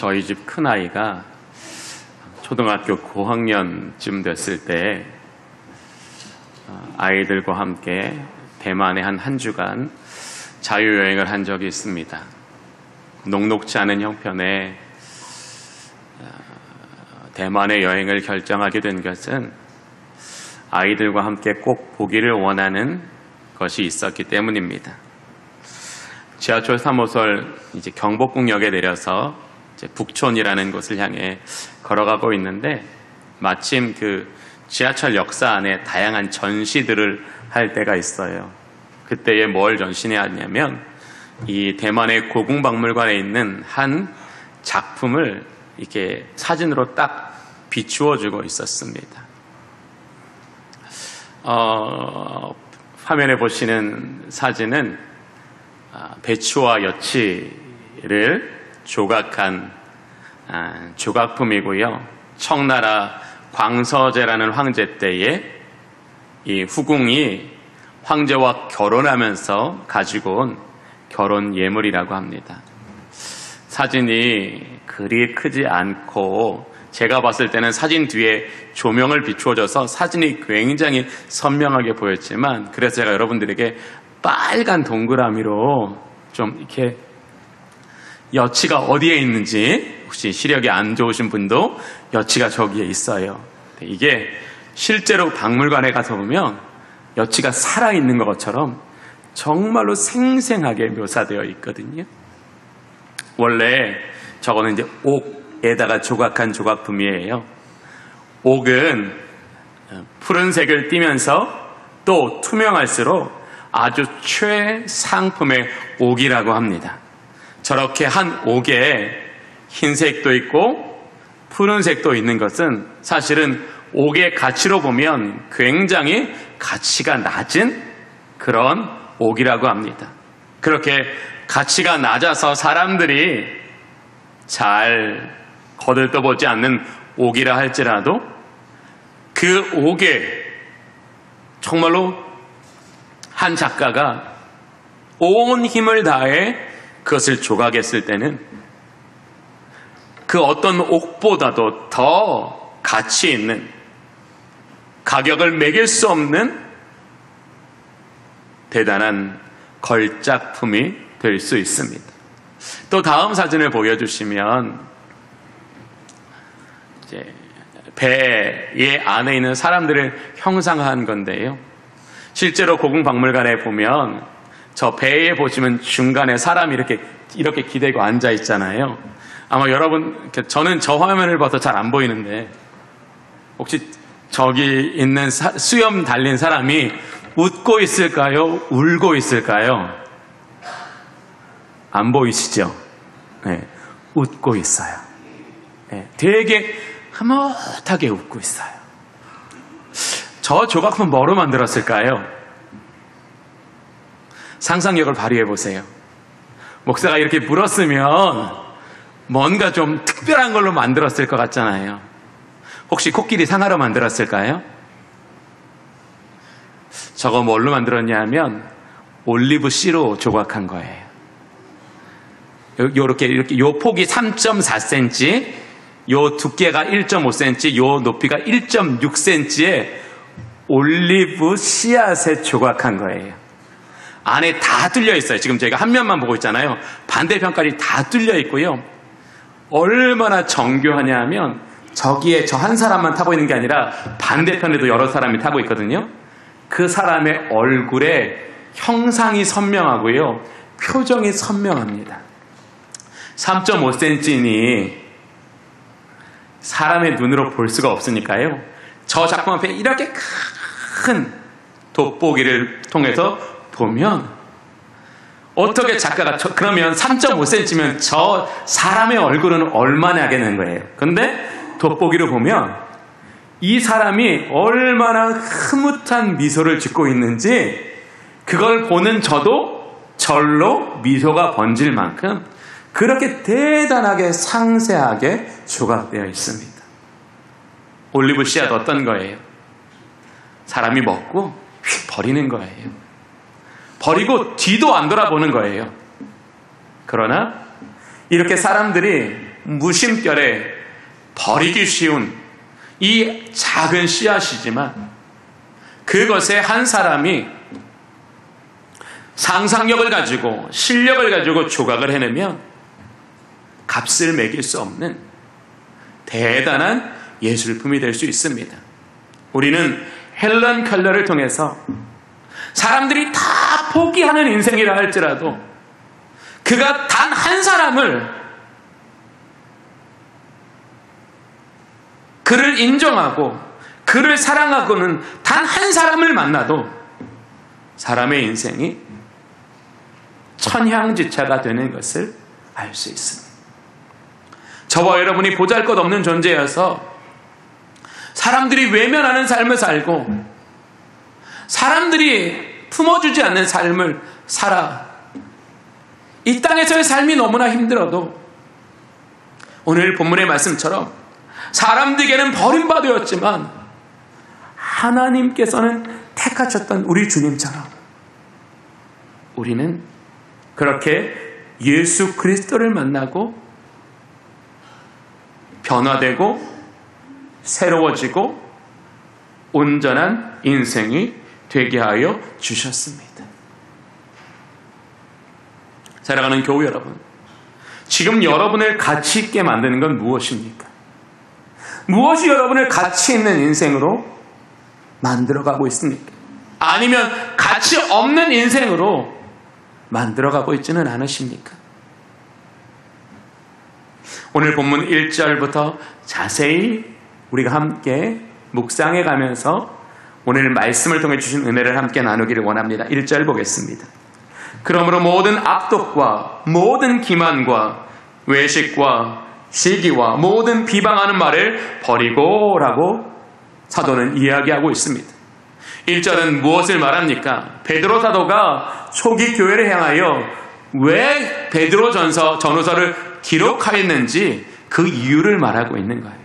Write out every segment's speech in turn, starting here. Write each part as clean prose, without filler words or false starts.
저희 집 큰아이가 초등학교 고학년쯤 됐을 때 아이들과 함께 대만에 한 주간 자유여행을 한 적이 있습니다. 녹록지 않은 형편에 대만의 여행을 결정하게 된 것은 아이들과 함께 꼭 보기를 원하는 것이 있었기 때문입니다. 지하철 3호선 이제 경복궁역에 내려서 이제 북촌이라는 곳을 향해 걸어가고 있는데 마침 그 지하철 역사 안에 다양한 전시들을 할 때가 있어요. 그때에 뭘 전시해 왔냐면 이 대만의 고궁박물관에 있는 한 작품을 이렇게 사진으로 딱 비추어주고 있었습니다. 화면에 보시는 사진은 배추와 여치를 조각한 조각품이고요. 청나라 광서제라는 황제 때에 이 후궁이 황제와 결혼하면서 가지고 온 결혼 예물이라고 합니다. 사진이 그리 크지 않고 제가 봤을 때는 사진 뒤에 조명을 비추어줘서 사진이 굉장히 선명하게 보였지만 그래서 제가 여러분들에게 빨간 동그라미로 좀 이렇게 여치가 어디에 있는지 혹시 시력이 안 좋으신 분도 여치가 저기에 있어요. 이게 실제로 박물관에 가서 보면 여치가 살아있는 것처럼 정말로 생생하게 묘사되어 있거든요. 원래 저거는 이제 옥에다가 조각한 조각품이에요. 옥은 푸른색을 띠면서 또 투명할수록 아주 최상품의 옥이라고 합니다. 저렇게 한 옥에 흰색도 있고 푸른색도 있는 것은 사실은 옥의 가치로 보면 굉장히 가치가 낮은 그런 옥이라고 합니다. 그렇게 가치가 낮아서 사람들이 잘 거들떠보지 않는 옥이라 할지라도 그 옥에 정말로 한 작가가 온 힘을 다해 그것을 조각했을 때는 그 어떤 옥보다도 더 가치 있는 가격을 매길 수 없는 대단한 걸작품이 될 수 있습니다. 또 다음 사진을 보여주시면 이제 배의 안에 있는 사람들을 형상화한 건데요. 실제로 고궁박물관에 보면 저 배에 보시면 중간에 사람이 이렇게 기대고 앉아 있잖아요. 아마 여러분, 저는 저 화면을 봐서 잘 안 보이는데 혹시 저기 있는 수염 달린 사람이 웃고 있을까요? 울고 있을까요? 안 보이시죠? 네, 웃고 있어요. 네, 되게 흐뭇하게 웃고 있어요. 저 조각품 뭐로 만들었을까요? 상상력을 발휘해 보세요. 목사가 이렇게 물었으면 뭔가 좀 특별한 걸로 만들었을 것 같잖아요. 혹시 코끼리 상하로 만들었을까요? 저거 뭘로 만들었냐면 올리브 씨로 조각한 거예요. 이렇게 요 폭이 3.4cm, 요 두께가 1.5cm, 요 높이가 1.6cm의 올리브 씨앗에 조각한 거예요. 안에 다 뚫려 있어요. 지금 저희가 한 면만 보고 있잖아요. 반대편까지 다 뚫려 있고요. 얼마나 정교하냐 하면 저기에 저 한 사람만 타고 있는 게 아니라 반대편에도 여러 사람이 타고 있거든요. 그 사람의 얼굴에 형상이 선명하고요. 표정이 선명합니다. 3.5cm니 사람의 눈으로 볼 수가 없으니까요. 저 작품 앞에 이렇게 큰 돋보기를 통해서 보면 어떻게 작가가 그러면 3.5cm면 저 사람의 얼굴은 얼마나 하겠는 거예요. 근데 돋보기를 보면 이 사람이 얼마나 흐뭇한 미소를 짓고 있는지 그걸 보는 저도 절로 미소가 번질 만큼 그렇게 대단하게 상세하게 조각되어 있습니다. 올리브 씨앗 어떤 거예요? 사람이 먹고 휙 버리는 거예요. 버리고 뒤도 안 돌아보는 거예요. 그러나 이렇게 사람들이 무심결에 버리기 쉬운 이 작은 씨앗이지만 그것에 한 사람이 상상력을 가지고 실력을 가지고 조각을 해내면 값을 매길 수 없는 대단한 예술품이 될 수 있습니다. 우리는 헬런 켈러를 통해서 사람들이 다 포기하는 인생이라 할지라도 그가 단 한 사람을 그를 인정하고 그를 사랑하고는 단 한 사람을 만나도 사람의 인생이 천향지차가 되는 것을 알 수 있습니다. 저와 여러분이 보잘것없는 존재여서 사람들이 외면하는 삶을 살고 사람들이 품어주지 않는 삶을 살아 이 땅에서의 삶이 너무나 힘들어도 오늘 본문의 말씀처럼 사람들에게는 버림받았지만 하나님께서는 택하셨던 우리 주님처럼 우리는 그렇게 예수 그리스도를 만나고 변화되고 새로워지고 온전한 인생이 되게 하여 주셨습니다. 사랑하는 교우 여러분, 지금 여러분을 가치 있게 만드는 건 무엇입니까? 무엇이 여러분을 가치 있는 인생으로 만들어가고 있습니까? 아니면 가치 없는 인생으로 만들어가고 있지는 않으십니까? 오늘 본문 1절부터 자세히 우리가 함께 묵상해 가면서 오늘 말씀을 통해 주신 은혜를 함께 나누기를 원합니다. 1절 보겠습니다. 그러므로 모든 악독과 모든 기만과 외식과 시기와 모든 비방하는 말을 버리고라고 사도는 이야기하고 있습니다. 1절은 무엇을 말합니까? 베드로 사도가 초기 교회를 향하여 왜 베드로 전후서를 기록하였는지 그 이유를 말하고 있는 거예요.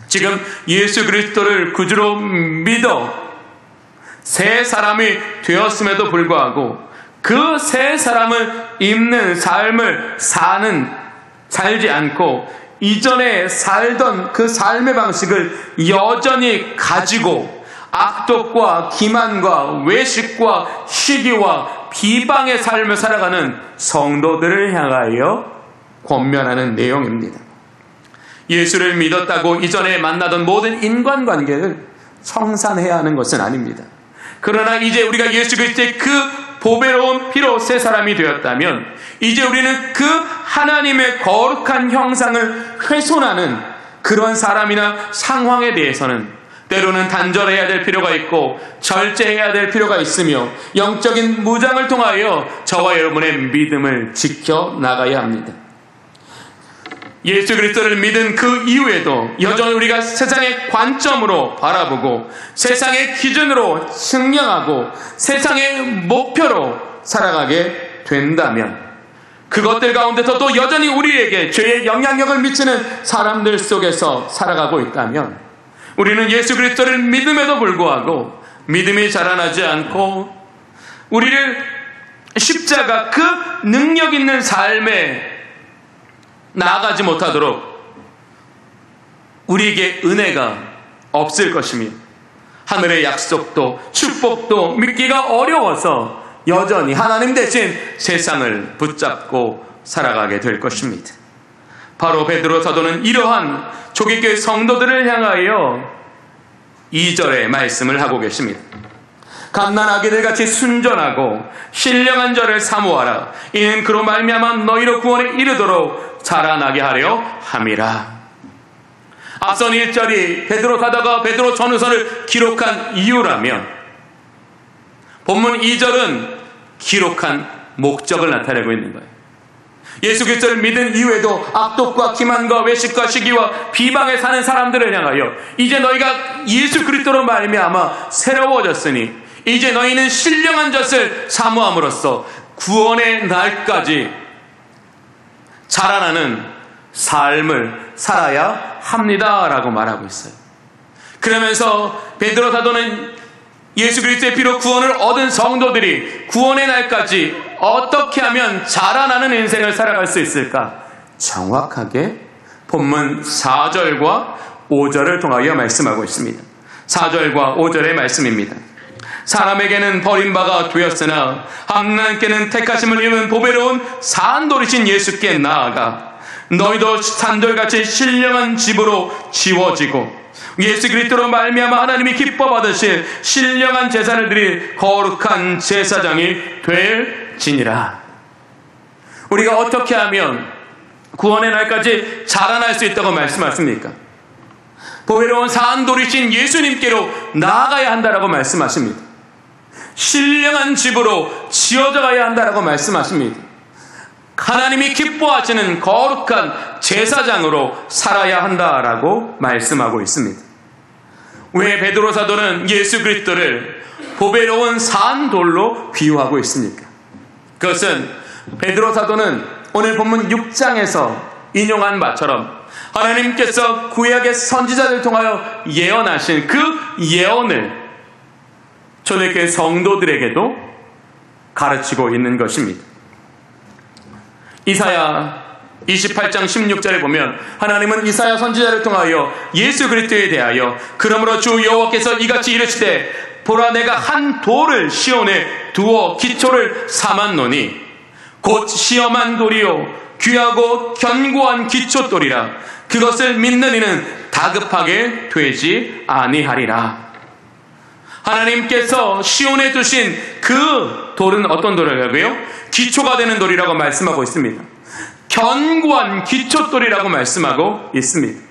지금 예수 그리스도를 구주로 믿어 새 사람이 되었음에도 불구하고 그 새 사람을 입는 삶을 살지 않고 이전에 살던 그 삶의 방식을 여전히 가지고 악독과 기만과 외식과 시기와 비방의 삶을 살아가는 성도들을 향하여 권면하는 내용입니다. 예수를 믿었다고 이전에 만나던 모든 인간관계를 청산해야 하는 것은 아닙니다. 그러나 이제 우리가 예수 그리스도의 그 보배로운 피로 새 사람이 되었다면 이제 우리는 그 하나님의 거룩한 형상을 훼손하는 그런 사람이나 상황에 대해서는 때로는 단절해야 될 필요가 있고 절제해야 될 필요가 있으며 영적인 무장을 통하여 저와 여러분의 믿음을 지켜나가야 합니다. 예수 그리스도를 믿은 그 이후에도 여전히 우리가 세상의 관점으로 바라보고 세상의 기준으로 측량하고 세상의 목표로 살아가게 된다면 그것들 가운데서도 여전히 우리에게 죄의 영향력을 미치는 사람들 속에서 살아가고 있다면 우리는 예수 그리스도를 믿음에도 불구하고 믿음이 자라나지 않고 우리를 십자가 그 능력 있는 삶에 나아가지 못하도록 우리에게 은혜가 없을 것이며 하늘의 약속도 축복도 믿기가 어려워서 여전히 하나님 대신 세상을 붙잡고 살아가게 될 것입니다. 바로 베드로 사도는 이러한 초기교회 성도들을 향하여 2절의 말씀을 하고 계십니다. 갓난아기들 같이 순전하고 신령한 자를 사모하라. 이는 그로 말미암아 너희로 구원에 이르도록 자라나게 하려 함이라. 앞선 1절이 베드로 사도가 베드로 전후서를 기록한 이유라면 본문 2절은 기록한 목적을 나타내고 있는 거예요. 예수 그리스도를 믿은 이후에도 악독과 기만과 외식과 시기와 비방에 사는 사람들을 향하여 이제 너희가 예수 그리스도로 말미암아 새로워졌으니 이제 너희는 신령한 젖을 사모함으로써 구원의 날까지 자라나는 삶을 살아야 합니다라고 말하고 있어요. 그러면서 베드로 사도는 예수 그리스도의 피로 구원을 얻은 성도들이 구원의 날까지 어떻게 하면 자라나는 인생을 살아갈 수 있을까? 정확하게 본문 4절과 5절을 통하여 말씀하고 있습니다. 4절과 5절의 말씀입니다. 사람에게는 버림바가 되었으나 하나님께는 택하심을 입은 보배로운 산돌이신 예수께 나아가 너희도 산돌같이 신령한 집으로 지워지고 예수 그리스도로 말미암아 하나님이 기뻐 받으실 신령한 제사를 드릴 거룩한 제사장이 될지니라. 우리가 어떻게 하면 구원의 날까지 자라날 수 있다고 말씀하십니까? 보배로운 산돌이신 예수님께로 나아가야 한다라고 말씀하십니다. 신령한 집으로 지어져 가야 한다라고 말씀하십니다. 하나님이 기뻐하시는 거룩한 제사장으로 살아야 한다라고 말씀하고 있습니다. 왜 베드로 사도는 예수 그리스도를 보배로운 산돌로 비유하고 있습니까? 그것은 베드로 사도는 오늘 본문 6장에서 인용한 바처럼 하나님께서 구약의 선지자를 통하여 예언하신 그 예언을 초대교회 성도들에게도 가르치고 있는 것입니다. 이사야 28장 16절에 보면 하나님은 이사야 선지자를 통하여 예수 그리스도에 대하여 그러므로 주 여호와께서 이같이 이르시되 보라 내가 한 돌을 시온에 두어 기초를 삼았노니 곧 시험한 돌이요 귀하고 견고한 기초돌이라 그것을 믿는 이는 다급하게 되지 아니하리라. 하나님께서 시온에 두신 그 돌은 어떤 돌이라고요? 기초가 되는 돌이라고 말씀하고 있습니다. 견고한 기초돌이라고 말씀하고 있습니다.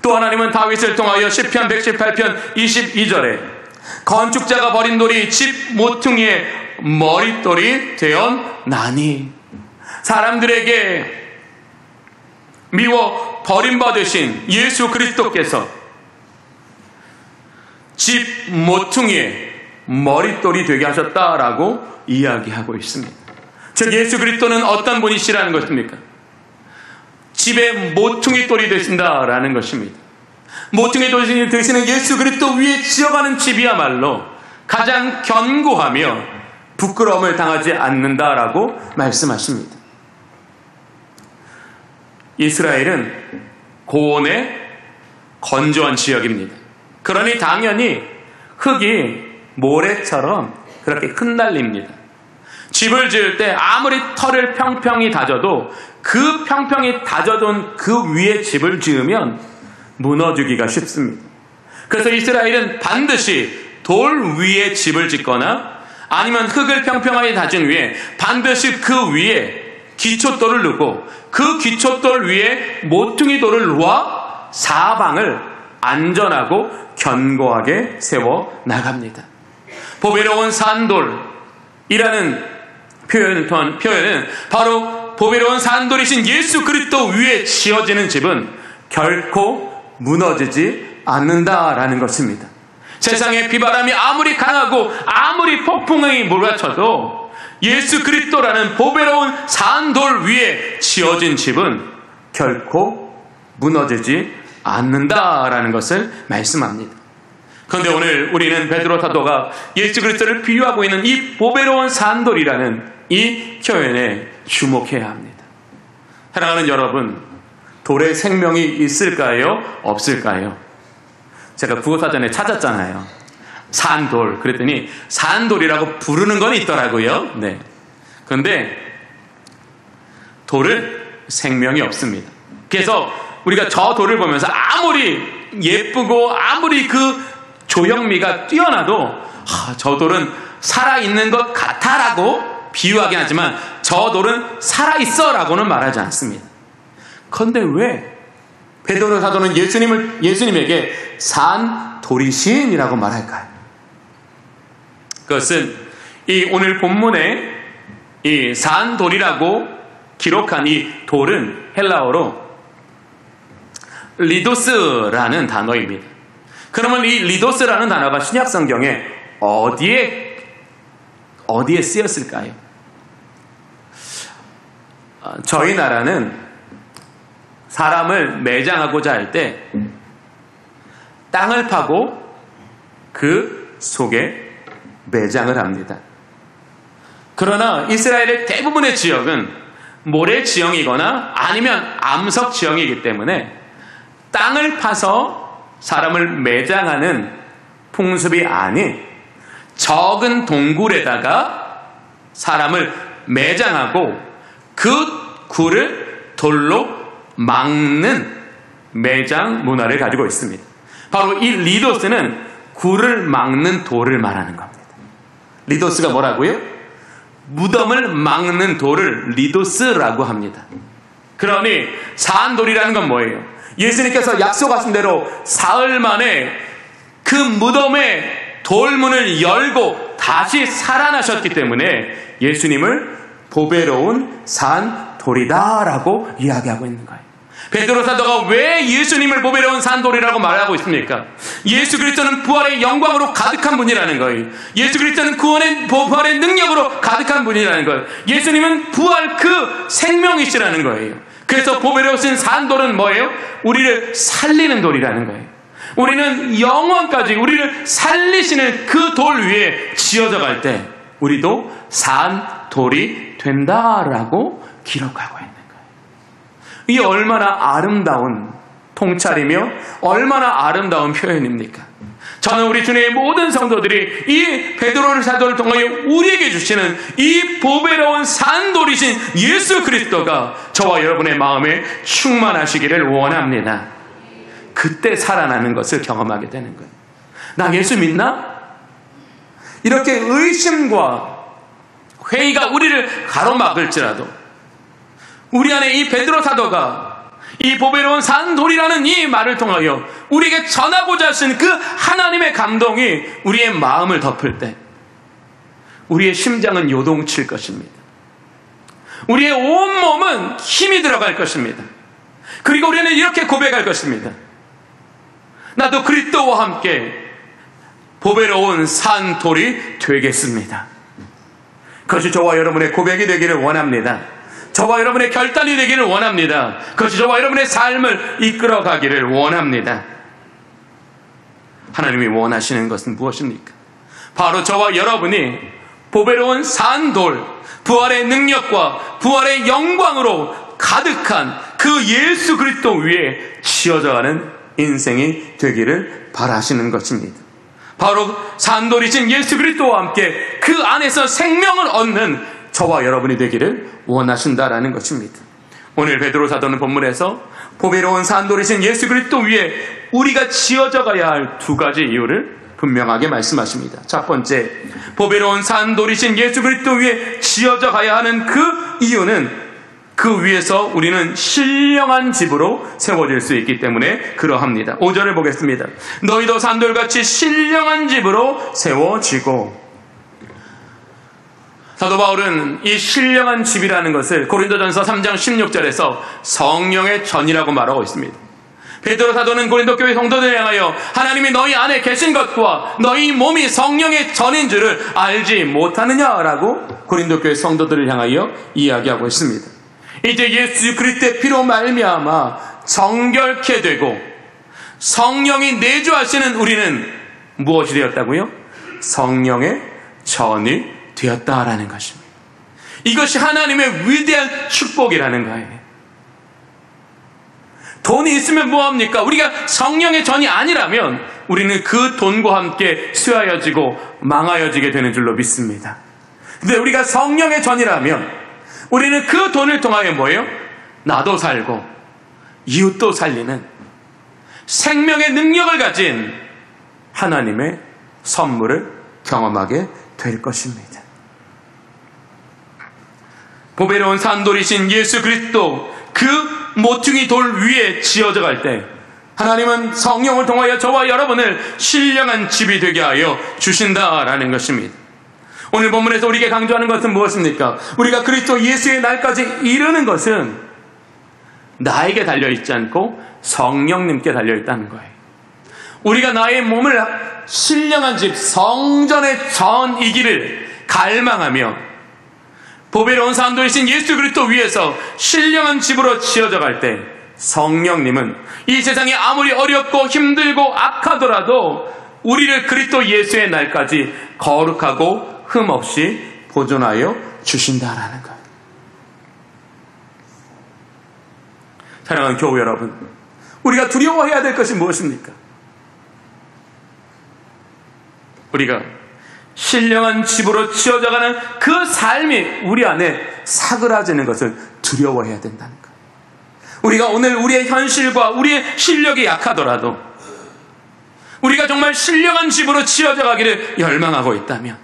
또 하나님은 다윗을 통하여 시편 118편 22절에 건축자가 버린 돌이 집 모퉁이의 머릿돌이 되었나니 사람들에게 미워 버림받으신 예수 그리스도께서 집 모퉁이의 머릿돌이 되게 하셨다라고 이야기하고 있습니다. 즉 예수 그리스도는 어떤 분이시라는 것입니까? 집의 모퉁이 돌이 되신다라는 것입니다. 모퉁이 돌이 되시는 예수 그리스도 위에 지어가는 집이야말로 가장 견고하며 부끄러움을 당하지 않는다라고 말씀하십니다. 이스라엘은 고온의 건조한 지역입니다. 그러니 당연히 흙이 모래처럼 그렇게 흩날립니다. 집을 지을 때 아무리 털을 평평히 다져도 그 평평히 다져둔 그 위에 집을 지으면 무너지기가 쉽습니다. 그래서 이스라엘은 반드시 돌 위에 집을 짓거나 아니면 흙을 평평하게 다진 위에 반드시 그 위에 기초돌을 넣고 그 기초돌 위에 모퉁이 돌을 놓아 사방을 안전하고 견고하게 세워 나갑니다. 보배로운 산돌이라는 표현은 바로 보배로운 산돌이신 예수 그리스도 위에 지어지는 집은 결코 무너지지 않는다라는 것입니다. 세상의 비바람이 아무리 강하고 아무리 폭풍이 몰아쳐도 예수 그리스도라는 보배로운 산돌 위에 지어진 집은 결코 무너지지 않는다라는 것을 말씀합니다. 그런데 오늘 우리는 베드로 사도가 예수 그리스도를 비유하고 있는 이 보배로운 산돌이라는 이 표현에 주목해야 합니다. 사랑하는 여러분, 돌에 생명이 있을까요? 없을까요? 제가 국어사전에 찾았잖아요. 산돌. 그랬더니 산돌이라고 부르는 건 있더라고요. 네. 그런데 돌은 생명이 없습니다. 그래서 우리가 저 돌을 보면서 아무리 예쁘고 아무리 그 조형미가 뛰어나도 저 돌은 살아있는 것 같아라고 비유하긴 하지만 저 돌은 살아있어라고는 말하지 않습니다. 그런데 왜 베드로 사도는 예수님에게 산돌이신이라고 말할까요? 그것은 이 오늘 본문에 이 산돌이라고 기록한 이 돌은 헬라어로 리도스라는 단어입니다. 그러면 이 리도스라는 단어가 신약 성경에 어디에 쓰였을까요? 저희 나라는 사람을 매장하고자 할 때 땅을 파고 그 속에 매장을 합니다. 그러나 이스라엘의 대부분의 지역은 모래 지형이거나 아니면 암석 지형이기 때문에 땅을 파서 사람을 매장하는 풍습이 아닌 적은 동굴에다가 사람을 매장하고 그 굴을 돌로 막는 매장 문화를 가지고 있습니다. 바로 이 리도스는 굴을 막는 돌을 말하는 겁니다. 리도스가 뭐라고요? 무덤을 막는 돌을 리도스라고 합니다. 그러니 산돌이라는 건 뭐예요? 예수님께서 약속하신 대로 사흘 만에 그 무덤의 돌문을 열고 다시 살아나셨기 때문에 예수님을 보배로운 산돌이다라고 이야기하고 있는 거예요. 베드로 사도가 왜 예수님을 보배로운 산돌이라고 말하고 있습니까? 예수 그리스도는 부활의 영광으로 가득한 분이라는 거예요. 예수 그리스도는 부활의 능력으로 가득한 분이라는 거예요. 예수님은 부활 그 생명이시라는 거예요. 그래서 보배로우신 산돌은 뭐예요? 우리를 살리는 돌이라는 거예요. 우리는 영원까지 우리를 살리시는 그 돌 위에 지어져 갈 때 우리도 산돌이 된다라고 기록하고 있는 거예요. 이게 얼마나 아름다운 통찰이며 얼마나 아름다운 표현입니까? 저는 우리 주님의 모든 성도들이 이 베드로 사도를 통하여 우리에게 주시는 이 보배로운 산돌이신 예수 그리스도가 저와 여러분의 마음에 충만하시기를 원합니다. 그때 살아나는 것을 경험하게 되는 거예요. 나 예수 믿나? 이렇게 의심과 회의가 우리를 가로막을지라도 우리 안에 이 베드로 사도가 이 보배로운 산돌이라는 이 말을 통하여 우리에게 전하고자 하신 그 하나님의 감동이 우리의 마음을 덮을 때 우리의 심장은 요동칠 것입니다. 우리의 온몸은 힘이 들어갈 것입니다. 그리고 우리는 이렇게 고백할 것입니다. 나도 그리스도와 함께 보배로운 산돌이 되겠습니다. 그것이 저와 여러분의 고백이 되기를 원합니다. 저와 여러분의 결단이 되기를 원합니다. 그것이 저와 여러분의 삶을 이끌어가기를 원합니다. 하나님이 원하시는 것은 무엇입니까? 바로 저와 여러분이 보배로운 산돌, 부활의 능력과 부활의 영광으로 가득한 그 예수 그리스도 위에 지어져가는 인생이 되기를 바라시는 것입니다. 바로 산돌이신 예수 그리스도와 함께 그 안에서 생명을 얻는 저와 여러분이 되기를 원하신다라는 것입니다. 오늘 베드로 사도는 본문에서 보배로운 산돌이신 예수 그리스도 위에 우리가 지어져 가야 할 두 가지 이유를 분명하게 말씀하십니다. 첫 번째, 보배로운 산돌이신 예수 그리스도 위에 지어져 가야 하는 그 이유는 그 위에서 우리는 신령한 집으로 세워질 수 있기 때문에 그러합니다. 5절을 보겠습니다. 너희도 산돌같이 신령한 집으로 세워지고. 사도 바울은 이 신령한 집이라는 것을 고린도전서 3장 16절에서 성령의 전이라고 말하고 있습니다. 베드로 사도는 고린도 교회 성도들을 향하여 하나님이 너희 안에 계신 것과 너희 몸이 성령의 전인 줄을 알지 못하느냐라고 고린도 교회 성도들을 향하여 이야기하고 있습니다. 이제 예수 그리스도의 피로 말미암아 정결케 되고 성령이 내주하시는 우리는 무엇이 되었다고요? 성령의 전이 되었다라는 것입니다. 이것이 하나님의 위대한 축복이라는 거예요. 돈이 있으면 뭐합니까? 우리가 성령의 전이 아니라면 우리는 그 돈과 함께 쇠하여지고 망하여지게 되는 줄로 믿습니다. 근데 우리가 성령의 전이라면 우리는 그 돈을 통하여 뭐예요? 나도 살고 이웃도 살리는 생명의 능력을 가진 하나님의 선물을 경험하게 될 것입니다. 보배로운 산돌이신 예수 그리스도 그 모퉁이 돌 위에 지어져 갈 때 하나님은 성령을 통하여 저와 여러분을 신령한 집이 되게 하여 주신다라는 것입니다. 오늘 본문에서 우리에게 강조하는 것은 무엇입니까? 우리가 그리스도 예수의 날까지 이르는 것은 나에게 달려있지 않고 성령님께 달려있다는 거예요. 우리가 나의 몸을 신령한 집, 성전의 전이기를 갈망하며 보배로운 산돌이신 예수 그리스도 위에서 신령한 집으로 지어져 갈 때 성령님은 이 세상이 아무리 어렵고 힘들고 악하더라도 우리를 그리스도 예수의 날까지 거룩하고 흠없이 보존하여 주신다라는 거예요. 사랑하는 교회 여러분, 우리가 두려워해야 될 것이 무엇입니까? 우리가 신령한 집으로 지어져가는 그 삶이 우리 안에 사그라지는 것을 두려워해야 된다는 것. 우리가 오늘 우리의 현실과 우리의 실력이 약하더라도 우리가 정말 신령한 집으로 지어져 가기를 열망하고 있다면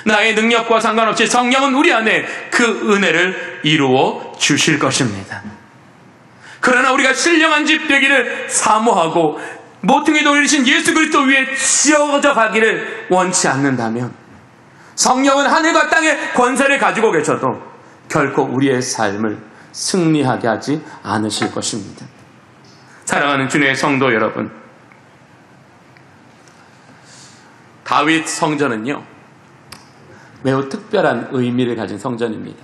나의 능력과 상관없이 성령은 우리 안에 그 은혜를 이루어 주실 것입니다. 그러나 우리가 신령한 집 되기를 사모하고 모퉁이 돌이신 예수 그리스도 위에 지어져 가기를 원치 않는다면 성령은 하늘과 땅의 권세를 가지고 계셔도 결코 우리의 삶을 승리하게 하지 않으실 것입니다. 사랑하는 주님의 성도 여러분, 다윗 성전은요 매우 특별한 의미를 가진 성전입니다.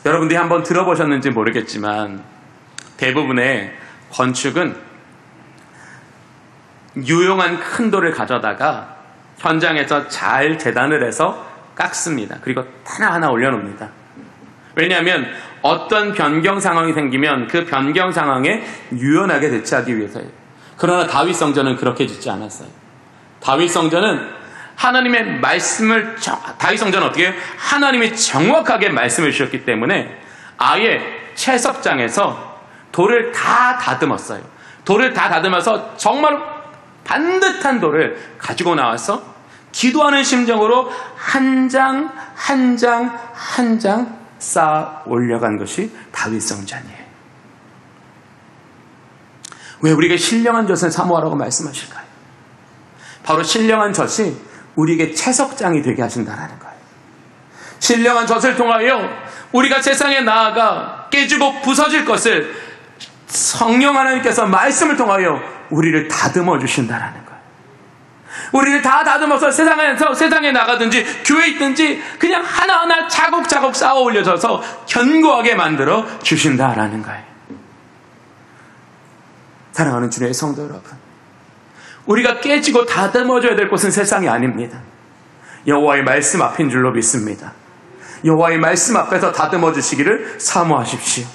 여러분들이 한번 들어보셨는지 모르겠지만 대부분의 건축은 유용한 큰 돌을 가져다가 현장에서 잘 재단을 해서 깎습니다. 그리고 하나하나 올려놓습니다. 왜냐하면 어떤 변경 상황이 생기면 그 변경 상황에 유연하게 대처하기 위해서예요. 그러나 다윗 성전은 그렇게 짓지 않았어요. 다윗 성전은 하나님의 말씀을 다윗 성전은 어떻게 해요? 하나님이 정확하게 말씀을 주셨기 때문에 아예 채석장에서 돌을 다 다듬었어요. 돌을 다 다듬어서 정말 반듯한 돌을 가지고 나와서 기도하는 심정으로 한 장 한 장 한 장 쌓아 올려간 것이 다윗 성전이에요. 왜 우리에게 신령한 젖을 사모하라고 말씀하실까요? 바로 신령한 젖이 우리에게 채석장이 되게 하신다는 거예요. 신령한 젖을 통하여 우리가 세상에 나아가 깨지고 부서질 것을 성령 하나님께서 말씀을 통하여 우리를 다듬어 주신다는 거예요. 우리를 다 다듬어서 세상에 나가든지 교회에 있든지 그냥 하나하나 차곡차곡 쌓아 올려져서 견고하게 만들어 주신다라는 거예요. 사랑하는 주님의 성도 여러분, 우리가 깨지고 다듬어줘야 될 곳은 세상이 아닙니다. 여호와의 말씀 앞인 줄로 믿습니다. 여호와의 말씀 앞에서 다듬어 주시기를 사모하십시오.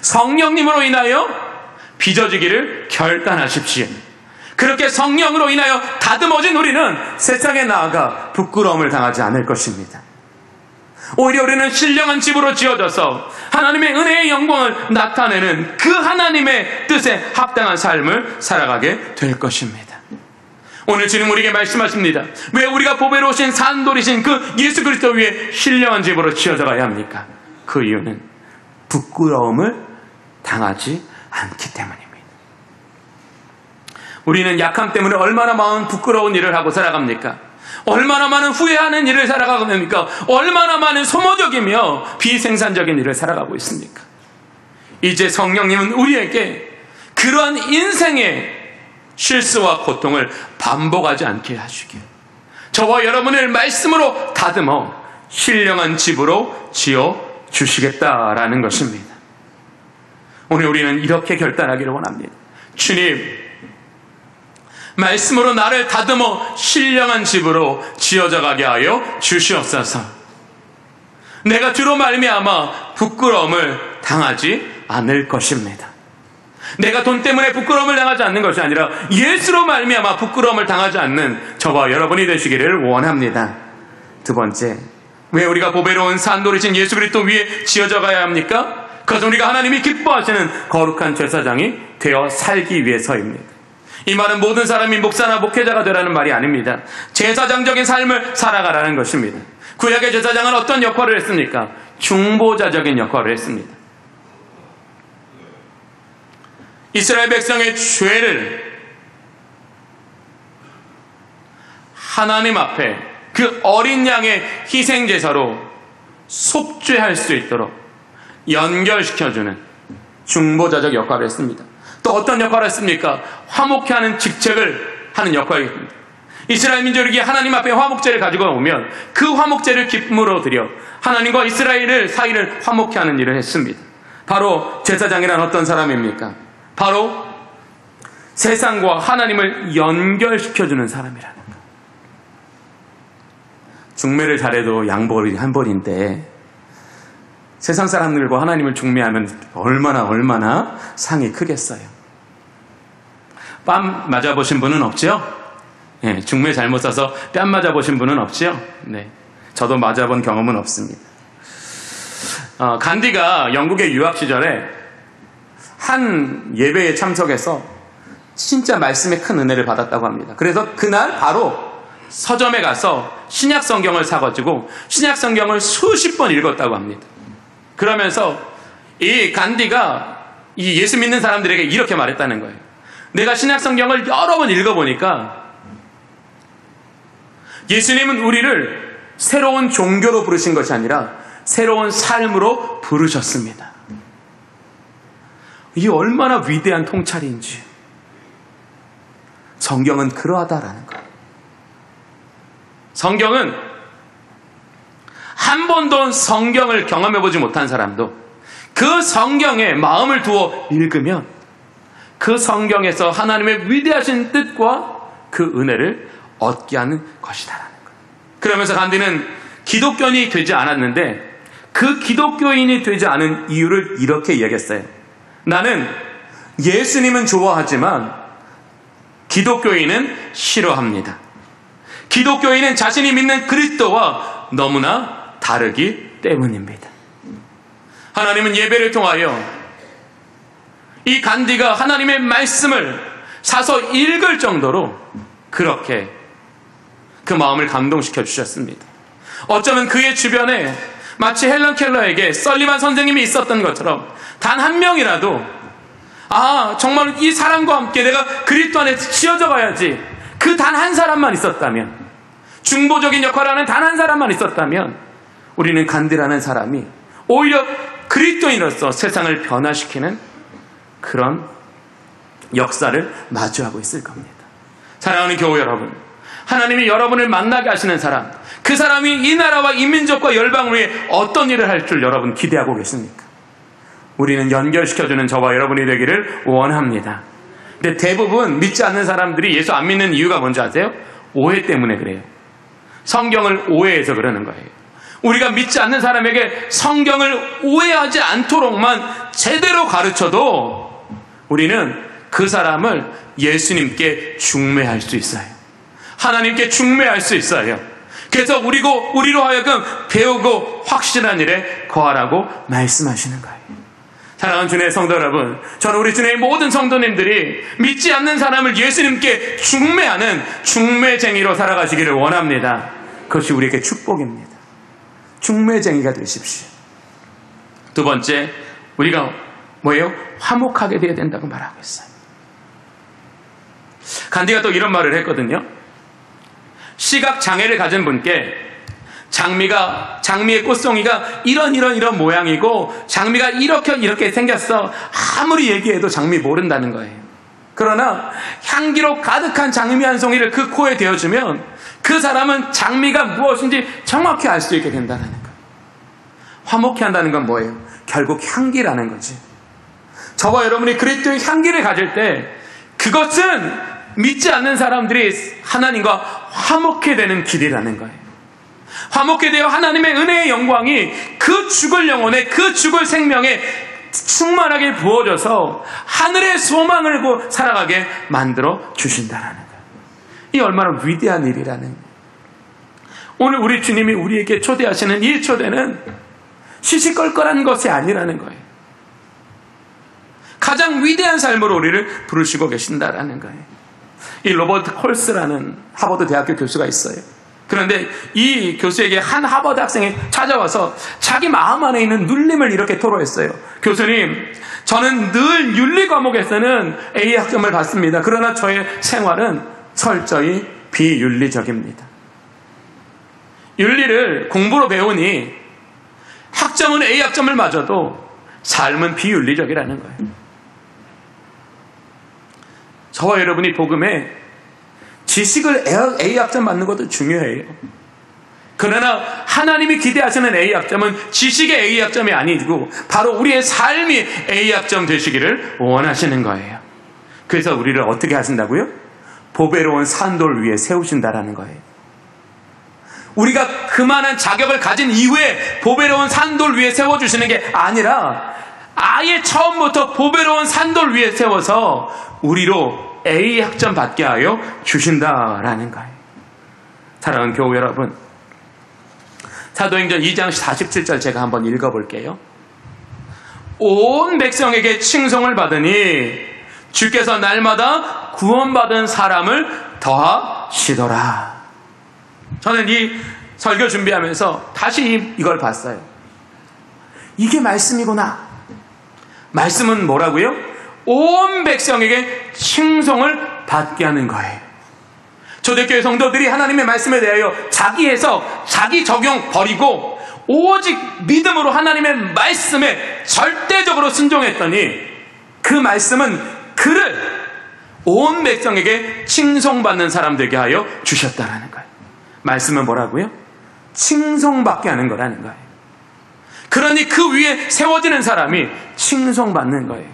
성령님으로 인하여 빚어지기를 결단하십시오. 그렇게 성령으로 인하여 다듬어진 우리는 세상에 나아가 부끄러움을 당하지 않을 것입니다. 오히려 우리는 신령한 집으로 지어져서 하나님의 은혜의 영광을 나타내는 그 하나님의 뜻에 합당한 삶을 살아가게 될 것입니다. 오늘 주님 우리에게 말씀하십니다. 왜 우리가 보배로우신 산돌이신 그 예수 그리스도 위에 신령한 집으로 지어져 가야 합니까? 그 이유는 부끄러움을 당하지 않기 때문입니다. 우리는 약함 때문에 얼마나 많은 부끄러운 일을 하고 살아갑니까? 얼마나 많은 후회하는 일을 살아가고 있습니까? 얼마나 많은 소모적이며 비생산적인 일을 살아가고 있습니까? 이제 성령님은 우리에게 그러한 인생의 실수와 고통을 반복하지 않게 하시길, 저와 여러분을 말씀으로 다듬어 신령한 집으로 지어 주시겠다라는 것입니다. 오늘 우리는 이렇게 결단하기를 원합니다. 주님, 말씀으로 나를 다듬어 신령한 집으로 지어져 가게 하여 주시옵소서. 내가 주로 말미암아 부끄러움을 당하지 않을 것입니다. 내가 돈 때문에 부끄러움을 당하지 않는 것이 아니라 예수로 말미암아 부끄러움을 당하지 않는 저와 여러분이 되시기를 원합니다. 두 번째, 왜 우리가 보배로운 산돌이신 예수 그리스도 위에 지어져 가야 합니까? 그것은 우리가 하나님이 기뻐하시는 거룩한 제사장이 되어 살기 위해서입니다. 이 말은 모든 사람이 목사나 목회자가 되라는 말이 아닙니다. 제사장적인 삶을 살아가라는 것입니다. 구약의 제사장은 어떤 역할을 했습니까? 중보자적인 역할을 했습니다. 이스라엘 백성의 죄를 하나님 앞에 그 어린 양의 희생제사로 속죄할 수 있도록 연결시켜주는 중보자적 역할을 했습니다. 또 어떤 역할을 했습니까? 화목케 하는 직책을 하는 역할입니다. 이스라엘 민족이 하나님 앞에 화목제를 가지고 오면 그 화목제를 기쁨으로 드려 하나님과 이스라엘 사이를 화목케 하는 일을 했습니다. 바로 제사장이란 어떤 사람입니까? 바로 세상과 하나님을 연결시켜주는 사람이라는 것. 중매를 잘해도 양벌이 한 벌인데 세상 사람들과 하나님을 중매하면 얼마나 상이 크겠어요. 뺨 맞아보신 분은 없죠? 네, 중매 잘못 써서 뺨 맞아보신 분은 없죠? 네, 저도 맞아본 경험은 없습니다. 간디가 영국의 유학 시절에 한 예배에 참석해서 진짜 말씀에 큰 은혜를 받았다고 합니다. 그래서 그날 바로 서점에 가서 신약 성경을 사가지고 신약 성경을 수십 번 읽었다고 합니다. 그러면서 이 간디가 이 예수 믿는 사람들에게 이렇게 말했다는 거예요. 내가 신약 성경을 여러 번 읽어보니까 예수님은 우리를 새로운 종교로 부르신 것이 아니라 새로운 삶으로 부르셨습니다. 이 얼마나 위대한 통찰인지. 성경은 그러하다라는 거예요. 성경은 한 번도 성경을 경험해보지 못한 사람도 그 성경에 마음을 두어 읽으면 그 성경에서 하나님의 위대하신 뜻과 그 은혜를 얻게 하는 것이다라는 거예요. 그러면서 간디는 기독교인이 되지 않았는데 그 기독교인이 되지 않은 이유를 이렇게 얘기했어요. 나는 예수님은 좋아하지만 기독교인은 싫어합니다. 기독교인은 자신이 믿는 그리스도와 너무나 다르기 때문입니다. 하나님은 예배를 통하여 이 간디가 하나님의 말씀을 사서 읽을 정도로 그렇게 그 마음을 감동시켜 주셨습니다. 어쩌면 그의 주변에 마치 헬런 켈러에게 설리반 선생님이 있었던 것처럼 단 한 명이라도 정말 이 사람과 함께 내가 그리스도 안에 씌어져 가야지, 그 단 한 사람만 있었다면, 중보적인 역할을 하는 단 한 사람만 있었다면 우리는 간디라는 사람이 오히려 그리스도인으로서 세상을 변화시키는 그런 역사를 마주하고 있을 겁니다. 사랑하는 교우 여러분, 하나님이 여러분을 만나게 하시는 사람, 그 사람이 이 나라와 이 민족과 열방을 위해 어떤 일을 할 줄 여러분 기대하고 계십니까? 우리는 연결시켜주는 저와 여러분이 되기를 원합니다. 근데 대부분 믿지 않는 사람들이 예수 안 믿는 이유가 뭔지 아세요? 오해 때문에 그래요. 성경을 오해해서 그러는 거예요. 우리가 믿지 않는 사람에게 성경을 오해하지 않도록만 제대로 가르쳐도 우리는 그 사람을 예수님께 중매할 수 있어요. 하나님께 중매할 수 있어요. 그래서 우리로 하여금 배우고 확실한 일에 거하라고 말씀하시는 거예요. 사랑하는 주님의 성도 여러분, 저는 우리 주님의 모든 성도님들이 믿지 않는 사람을 예수님께 중매하는 중매쟁이로 살아가시기를 원합니다. 그것이 우리에게 축복입니다. 중매쟁이가 되십시오. 두 번째, 우리가 뭐예요? 화목하게 되어야 된다고 말하고 있어요. 간디가 또 이런 말을 했거든요. 시각 장애를 가진 분께 장미의 꽃송이가 이런 모양이고 장미가 이렇게 생겼어, 아무리 얘기해도 장미 모른다는 거예요. 그러나 향기로 가득한 장미 한 송이를 그 코에 대어주면 그 사람은 장미가 무엇인지 정확히 알 수 있게 된다는 거예요. 화목해 한다는 건 뭐예요? 결국 향기라는 거지. 저와 여러분이 그리스도의 향기를 가질 때 그것은 믿지 않는 사람들이 하나님과 화목해 되는 길이라는 거예요. 화목해 되어 하나님의 은혜의 영광이 그 죽을 영혼에, 그 죽을 생명에 충만하게 부어져서 하늘의 소망을 살아가게 만들어 주신다는 거예요. 이 얼마나 위대한 일이라는 거예요. 오늘 우리 주님이 우리에게 초대하시는 이 초대는 시시껄껄한 것이 아니라는 거예요. 가장 위대한 삶으로 우리를 부르시고 계신다라는 거예요. 이 로버트 콜스라는 하버드 대학교 교수가 있어요. 그런데 이 교수에게 한 하버드 학생이 찾아와서 자기 마음 안에 있는 눌림을 이렇게 토로했어요. 교수님, 저는 늘 윤리 과목에서는 A 학점을 받습니다. 그러나 저의 생활은 철저히 비윤리적입니다. 윤리를 공부로 배우니 학점은 A 학점을 맞아도 삶은 비윤리적이라는 거예요. 저와 여러분이 복음에 지식을 A 학점 받는 것도 중요해요. 그러나 하나님이 기대하시는 A 학점은 지식의 A 학점이 아니고 바로 우리의 삶이 A 학점 되시기를 원하시는 거예요. 그래서 우리를 어떻게 하신다고요? 보배로운 산돌 위에 세우신다라는 거예요. 우리가 그만한 자격을 가진 이후에 보배로운 산돌 위에 세워주시는 게 아니라 아예 처음부터 보배로운 산돌 위에 세워서 우리로 A 학점 받게 하여 주신다라는 거예요. 사랑하는 교우 여러분, 사도행전 2장 47절 제가 한번 읽어볼게요. 온 백성에게 칭송을 받으니 주께서 날마다 구원받은 사람을 더하시더라. 저는 이 설교 준비하면서 다시 이걸 봤어요. 이게 말씀이구나. 말씀은 뭐라고요? 온 백성에게 칭송을 받게 하는 거예요. 초대교회 성도들이 하나님의 말씀에 대하여 자기 해석, 자기 적용 버리고 오직 믿음으로 하나님의 말씀에 절대적으로 순종했더니 그 말씀은 그를 온 백성에게 칭송받는 사람 되게 하여 주셨다라는 거예요. 말씀은 뭐라고요? 칭송받게 하는 거라는 거예요. 그러니 그 위에 세워지는 사람이 칭송받는 거예요.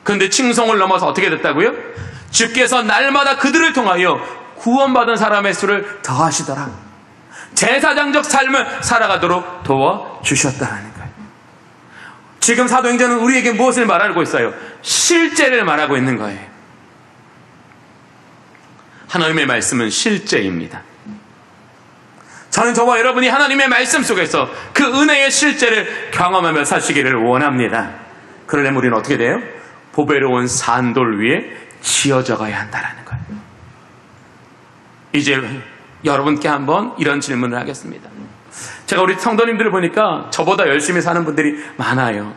그런데 칭송을 넘어서 어떻게 됐다고요? 주께서 날마다 그들을 통하여 구원받은 사람의 수를 더하시더라. 제사장적 삶을 살아가도록 도와주셨다는 거예요. 지금 사도행전은 우리에게 무엇을 말하고 있어요? 실제를 말하고 있는 거예요. 하나님의 말씀은 실제입니다. 저는 저와 여러분이 하나님의 말씀 속에서 그 은혜의 실제를 경험하며 사시기를 원합니다. 그러려면 우리는 어떻게 돼요? 보배로운 산돌 위에 지어져 가야 한다는 거예요. 이제 여러분께 한번 이런 질문을 하겠습니다. 제가 우리 성도님들을 보니까 저보다 열심히 사는 분들이 많아요.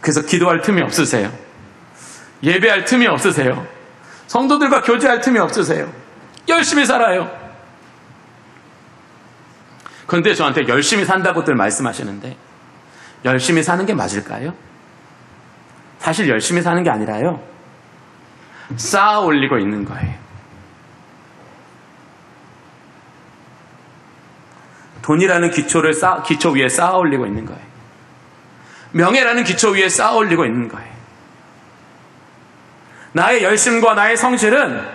그래서 기도할 틈이 없으세요. 예배할 틈이 없으세요. 성도들과 교제할 틈이 없으세요. 열심히 살아요. 그런데 저한테 열심히 산다고들 말씀하시는데 열심히 사는 게 맞을까요? 사실 열심히 사는 게 아니라요, 쌓아 올리고 있는 거예요. 돈이라는 기초 위에 쌓아 올리고 있는 거예요. 명예라는 기초 위에 쌓아 올리고 있는 거예요. 나의 열심과 나의 성실은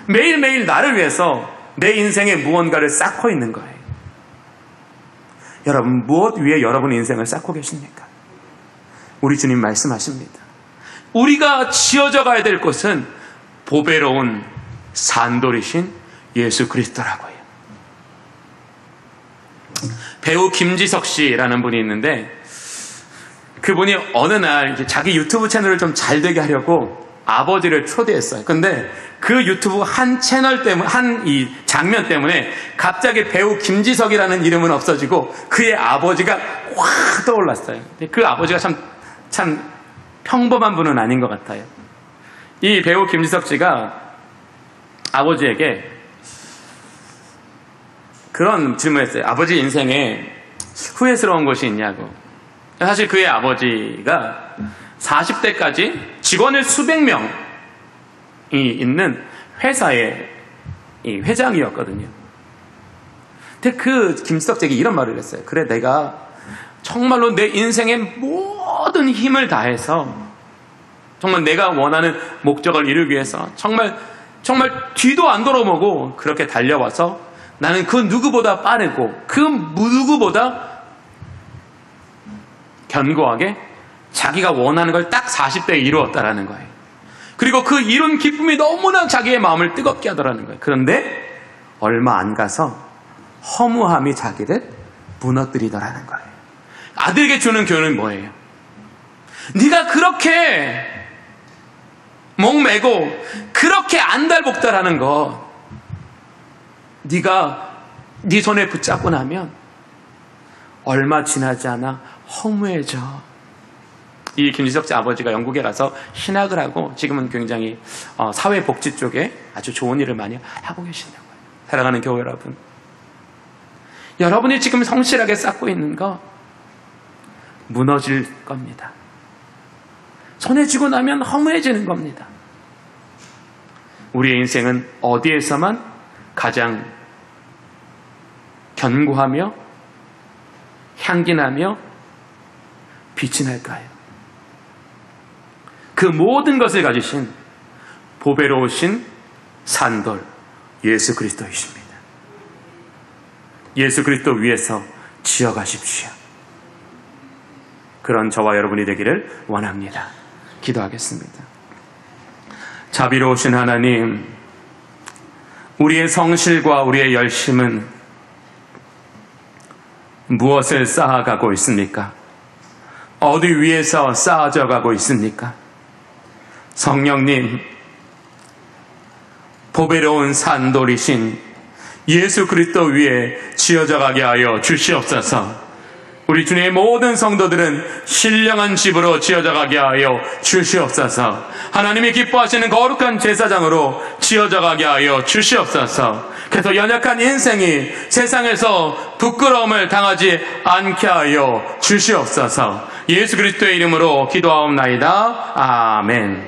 매일매일 나를 위해서 내 인생에 무언가를 쌓고 있는 거예요. 여러분, 무엇 위에 여러분 인생을 쌓고 계십니까? 우리 주님 말씀하십니다. 우리가 지어져 가야 될 곳은 보배로운 산돌이신 예수 그리스도라고요. 배우 김지석 씨라는 분이 있는데 그분이 어느 날 자기 유튜브 채널을 좀 잘 되게 하려고 아버지를 초대했어요. 근데 그 유튜브 한 채널 때문에, 한 이 장면 때문에 갑자기 배우 김지석이라는 이름은 없어지고 그의 아버지가 확 떠올랐어요. 그 아버지가 참 평범한 분은 아닌 것 같아요. 이 배우 김지석 씨가 아버지에게 그런 질문을 했어요. 아버지 인생에 후회스러운 것이 있냐고. 사실 그의 아버지가 40대까지 직원을 수백 명이 있는 회사의 회장이었거든요. 근데 그 김지석에게 이런 말을 했어요. 그래, 내가 정말로 내 인생의 모든 힘을 다해서 정말 내가 원하는 목적을 이루기 위해서 정말 뒤도 안 돌아보고 그렇게 달려와서 나는 그 누구보다 빠르고 그 누구보다 견고하게 자기가 원하는 걸 딱 40대에 이루었다라는 거예요. 그리고 그 이룬 기쁨이 너무나 자기의 마음을 뜨겁게 하더라는 거예요. 그런데 얼마 안 가서 허무함이 자기를 무너뜨리더라는 거예요. 아들에게 주는 교훈은 뭐예요? 네가 그렇게 목매고 그렇게 안달복달하는 거 네가 네 손에 붙잡고 나면 얼마 지나지 않아 허무해져. 이 김지석 씨 아버지가 영국에 가서 신학을 하고 지금은 굉장히 사회복지 쪽에 아주 좋은 일을 많이 하고 계신다고요. 사랑하는 교회 여러분, 여러분이 지금 성실하게 쌓고 있는 거 무너질 겁니다. 손에 쥐고 나면 허무해지는 겁니다. 우리의 인생은 어디에서만 가장 견고하며 향기나며 빛이 날까요? 그 모든 것을 가지신 보배로우신 산돌 예수 그리스도이십니다. 예수 그리스도 위에서 지어가십시오. 그런 저와 여러분이 되기를 원합니다. 기도하겠습니다. 자비로우신 하나님, 우리의 성실과 우리의 열심은 무엇을 쌓아가고 있습니까? 어디 위에서 쌓아져 가고 있습니까? 성령님, 보배로운 산돌이신 예수 그리스도 위에 지어져 가게 하여 주시옵소서. 우리 주님의 모든 성도들은 신령한 집으로 지어져 가게 하여 주시옵소서. 하나님이 기뻐하시는 거룩한 제사장으로 지어져 가게 하여 주시옵소서. 그래서 연약한 인생이 세상에서 부끄러움을 당하지 않게 하여 주시옵소서. 예수 그리스도의 이름으로 기도하옵나이다. 아멘.